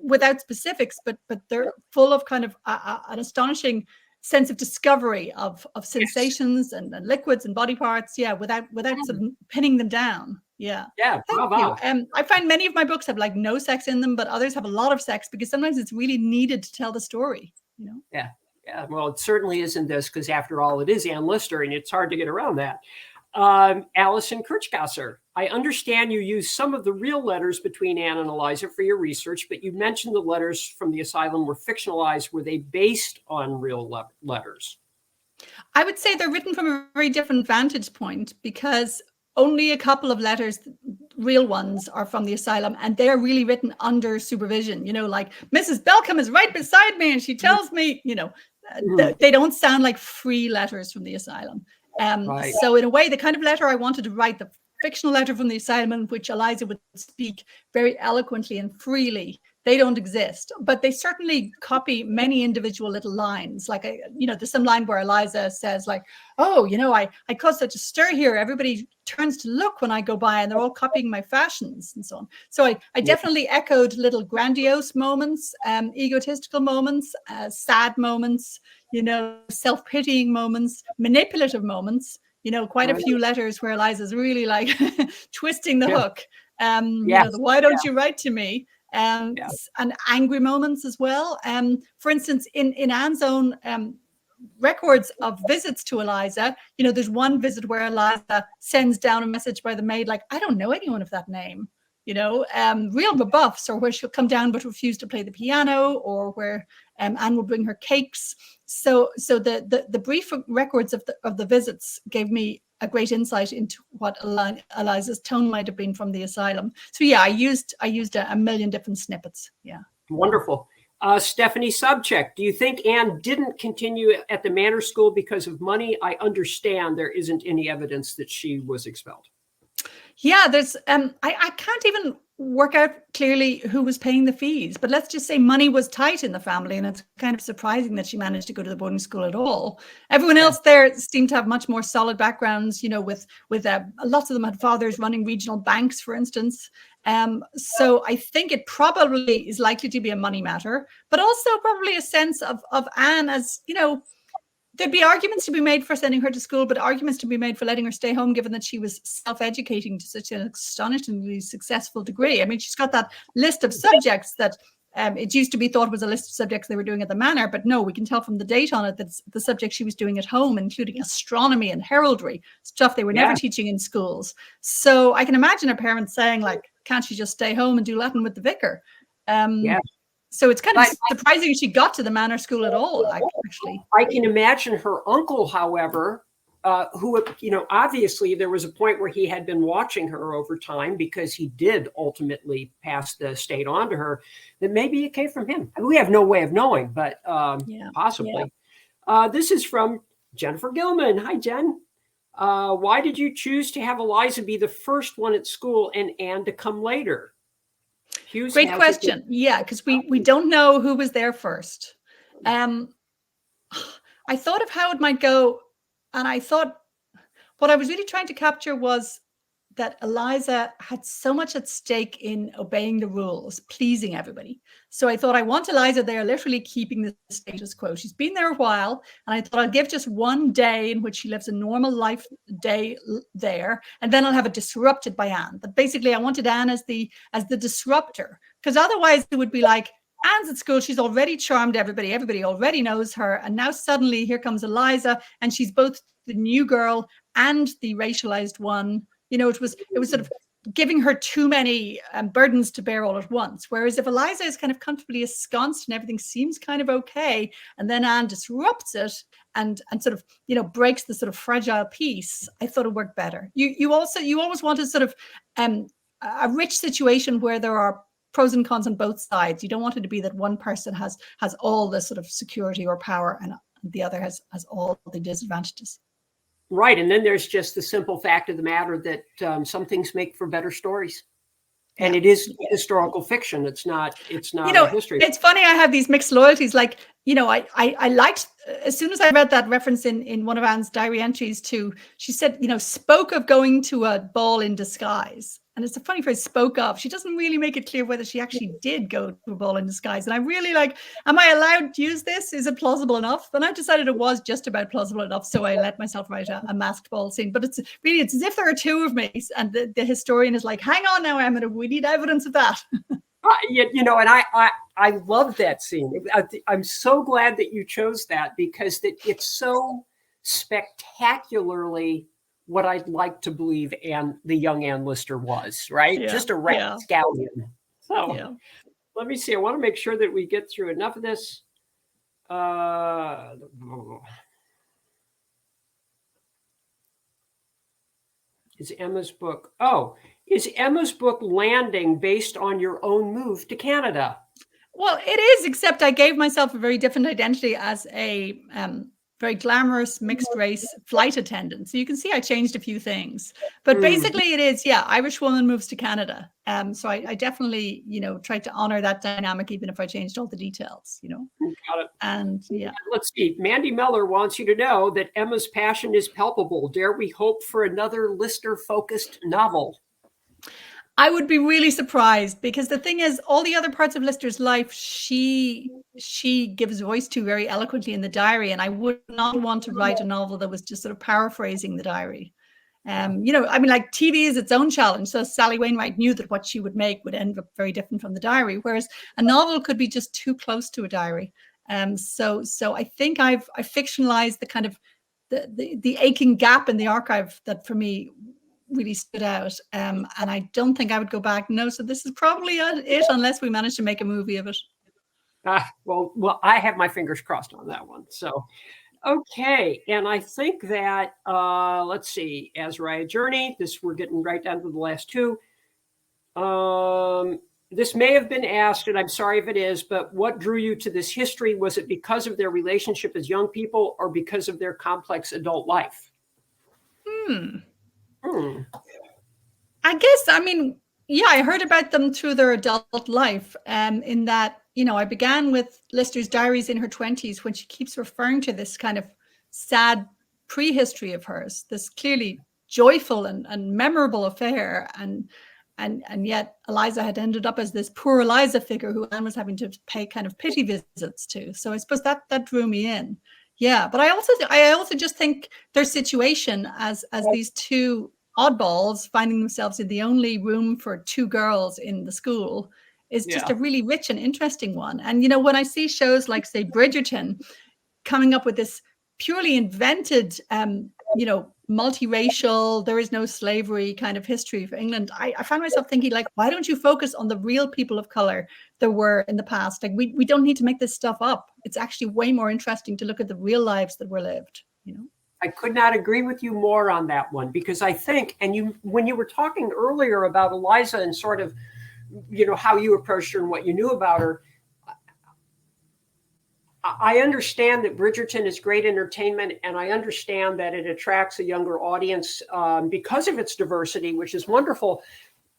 without specifics, but they're full of kind of an astonishing sense of discovery of sensations and liquids and body parts, without sort of pinning them down. Bravo. I find many of my books have like no sex in them, but others have a lot of sex, because sometimes it's really needed to tell the story. Well, it certainly isn't this, because after all, it is Anne Lister, and it's hard to get around that. Alison Kirchgasser, I understand you used some of the real letters between Anne and Eliza for your research, but you mentioned the letters from the asylum were fictionalized. Were they based on real letters? I would say they're written from a very different vantage point, because only a couple of letters, real ones, are from the asylum, and they're really written under supervision. Like Mrs. Belcom is right beside me and she tells me, They don't sound like free letters from the asylum. Right. So in a way, the kind of letter I wanted to write, the fictional letter from the asylum in which Eliza would speak very eloquently and freely, they don't exist, but they certainly copy many individual little lines. Like, there's some line where Eliza says like, oh, I caused such a stir here. Everybody turns to look when I go by and they're all copying my fashions and so on. So I definitely echoed little grandiose moments, egotistical moments, sad moments, self-pitying moments, manipulative moments, quite a few letters where Eliza's really like twisting the hook. The why don't you write to me? And angry moments as well. For instance, in Anne's own records of visits to Eliza, there's one visit where Eliza sends down a message by the maid, like, I don't know anyone of that name, real rebuffs, or where she'll come down but refuse to play the piano, or where Anne will bring her cakes. So the brief records of the visits gave me a great insight into what Eliza's tone might have been from the asylum. So yeah, I used a million different snippets. Yeah. Wonderful. Stephanie Subcheck, do you think Anne didn't continue at the manor school because of money? I understand there isn't any evidence that she was expelled. Yeah, there's I can't even work out clearly who was paying the fees, but let's just say money was tight in the family, and it's kind of surprising that she managed to go to the boarding school at all. Everyone else there seemed to have much more solid backgrounds, with lots of them had fathers running regional banks, for instance. So I think it probably is likely to be a money matter, but also probably a sense of Anne as, there'd be arguments to be made for sending her to school, but arguments to be made for letting her stay home, given that she was self-educating to such an astonishingly successful degree. I mean, she's got that list of subjects that it used to be thought was a list of subjects they were doing at the manor, but no, we can tell from the date on it that it's the subject she was doing at home, including astronomy and heraldry, stuff they were never teaching in schools. So I can imagine a parent saying, like, can't she just stay home and do Latin with the vicar? So it's kind of surprising she got to the manor school at all, actually. I can imagine her uncle, however, who, obviously there was a point where he had been watching her over time because he did ultimately pass the estate on to her, that maybe it came from him. We have no way of knowing, but possibly. Yeah. This is from Jennifer Gilman. Hi, Jen. Why did you choose to have Eliza be the first one at school and Anne to come later? Great question. Yeah, because we don't know who was there first. I thought of how it might go, and I thought what I was really trying to capture was that Eliza had so much at stake in obeying the rules, pleasing everybody. So I thought I want Eliza there, literally keeping the status quo. She's been there a while, and I thought I'll give just one day in which she lives a normal life day there, and then I'll have it disrupted by Anne. But basically, I wanted Anne as the disruptor, because otherwise it would be like, Anne's at school, she's already charmed everybody, everybody already knows her, and now suddenly here comes Eliza, and she's both the new girl and the racialized one. It was sort of giving her too many burdens to bear all at once. Whereas if Eliza is kind of comfortably ensconced and everything seems kind of okay, and then Anne disrupts it and sort of, breaks the sort of fragile peace, I thought it worked better. You always want a sort of a rich situation where there are pros and cons on both sides. You don't want it to be that one person has all the sort of security or power and the other has all the disadvantages. Right. And then there's just the simple fact of the matter that some things make for better stories. And it is historical fiction. It's not history. It's funny, I have these mixed loyalties. Like, I liked, as soon as I read that reference in one of Anne's diary entries she said, spoke of going to a ball in disguise. And it's a funny phrase, spoke of. She doesn't really make it clear whether she actually did go to a ball in disguise. And I really am I allowed to use this? Is it plausible enough? And I decided it was just about plausible enough. So I let myself write a masked ball scene. But it's as if there are two of me. And the historian is like, hang on now, Emma, we need evidence of that. And I love that scene. I'm so glad that you chose that, because it's so spectacularly what I'd like to believe the young Anne Lister was, right? Yeah, just a rapscallion. So let me see. I want to make sure that we get through enough of this. Is Emma's book landing based on your own move to Canada? Well, it is, except I gave myself a very different identity as a very glamorous mixed race flight attendant. So you can see I changed a few things. But basically it is, yeah, Irish woman moves to Canada. So I definitely, tried to honor that dynamic, even if I changed all the details, Got it. And yeah. Let's see. Mandy Miller wants you to know that Emma's passion is palpable. Dare we hope for another Lister-focused novel? I would be really surprised, because the thing is, all the other parts of Lister's life, she gives voice to very eloquently in the diary, and I would not want to write a novel that was just sort of paraphrasing the diary. Like TV is its own challenge. So Sally Wainwright knew that what she would make would end up very different from the diary, whereas a novel could be just too close to a diary. So I think I've fictionalized the kind of the aching gap in the archive that for me really stood out, and I don't think I would go back. No, so this is probably it, unless we manage to make a movie of it. Well, I have my fingers crossed on that one. So, okay, and I think that let's see, Azariah Journey. We're getting right down to the last two. This may have been asked, and I'm sorry if it is, but what drew you to this history? Was it because of their relationship as young people, or because of their complex adult life? I guess, I heard about them through their adult life, in that, I began with Lister's diaries in her 20s, when she keeps referring to this kind of sad prehistory of hers, this clearly joyful and memorable affair. And yet Eliza had ended up as this poor Eliza figure who Anne was having to pay kind of pity visits to. So I suppose that drew me in. Yeah, but I also just think their situation as these two oddballs finding themselves in the only room for two girls in the school is just a really rich and interesting one. And when I see shows like, say, Bridgerton coming up with this purely invented multiracial, there is no slavery kind of history for England, I find myself thinking, like, why don't you focus on the real people of color there were in the past? Like, we don't need to make this stuff up. It's actually way more interesting to look at the real lives that were lived. I could not agree with you more on that one, because I think, and when you were talking earlier about Eliza and sort of, how you approached her and what you knew about her, I understand that Bridgerton is great entertainment, and I understand that it attracts a younger audience because of its diversity, which is wonderful.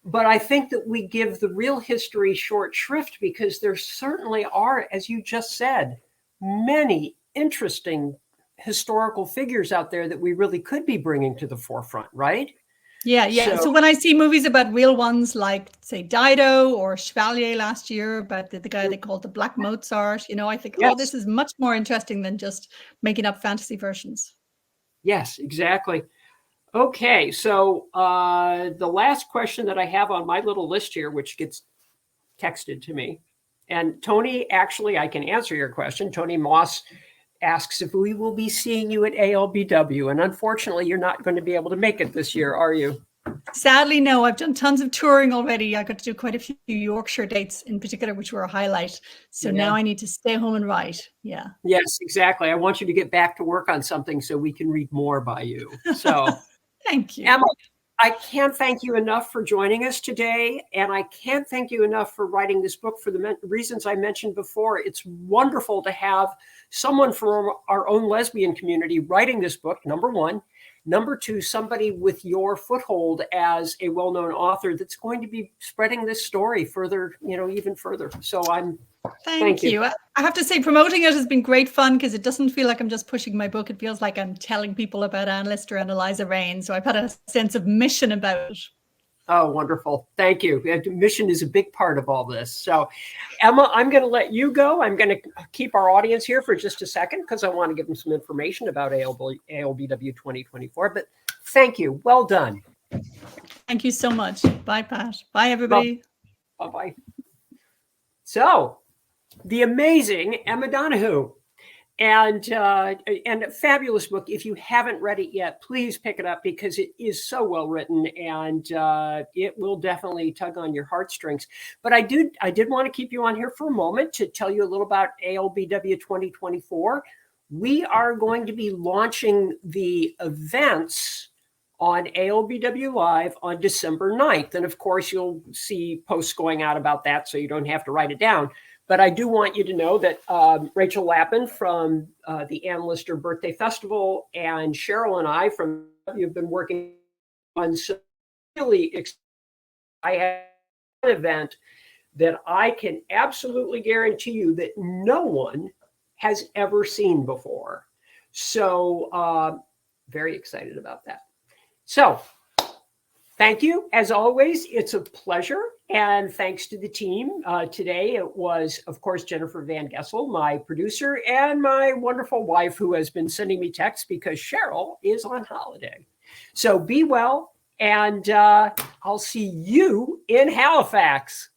But I think that we give the real history short shrift, because there certainly are, as you just said, many interesting historical figures out there that we really could be bringing to the forefront, right? Yeah. So when I see movies about real ones, like, say, Dido or Chevalier last year, about the guy they called the Black Mozart, I think, oh, this is much more interesting than just making up fantasy versions. Yes, exactly. Okay, so the last question that I have on my little list here, which gets texted to me, and Tony, actually, I can answer your question. Tony Moss asks if we will be seeing you at ALBW, and unfortunately, you're not going to be able to make it this year, are you? Sadly, no. I've done tons of touring already. I got to do quite a few Yorkshire dates in particular, which were a highlight. So now I need to stay home and write. Yeah. Yes, exactly. I want you to get back to work on something so we can read more by you. So thank you. Emma, I can't thank you enough for joining us today. And I can't thank you enough for writing this book for the reasons I mentioned before. It's wonderful to have someone from our own lesbian community writing this book, number one. Number two, somebody with your foothold as a well-known author that's going to be spreading this story further, even further. So thank you. I have to say, promoting it has been great fun, because it doesn't feel like I'm just pushing my book. It feels like I'm telling people about Anne Lister and Eliza Raine. So I've had a sense of mission about it. Oh, wonderful. Thank you. Mission is a big part of all this. So, Emma, I'm going to let you go. I'm going to keep our audience here for just a second, because I want to give them some information about ALBW 2024. But thank you. Well done. Thank you so much. Bye, Pat. Bye, everybody. Bye-bye. So, the amazing Emma Donoghue. And a fabulous book. If you haven't read it yet, please pick it up, because it is so well written, and it will definitely tug on your heartstrings. But I did want to keep you on here for a moment to tell you a little about ALBW 2024. We are going to be launching the events on ALBW Live on December 9th. And of course, you'll see posts going out about that, so you don't have to write it down. But I do want you to know that Rachel Lappin from the Ann Lister Birthday Festival and Cheryl and I from ALBW have been working on some really exciting. I have an event that I can absolutely guarantee you that no one has ever seen before. So very excited about that. So thank you. As always, it's a pleasure. And thanks to the team. Today it was, of course, Jennifer Van Gessel, my producer, and my wonderful wife who has been sending me texts because Cheryl is on holiday. So be well, and I'll see you in Halifax.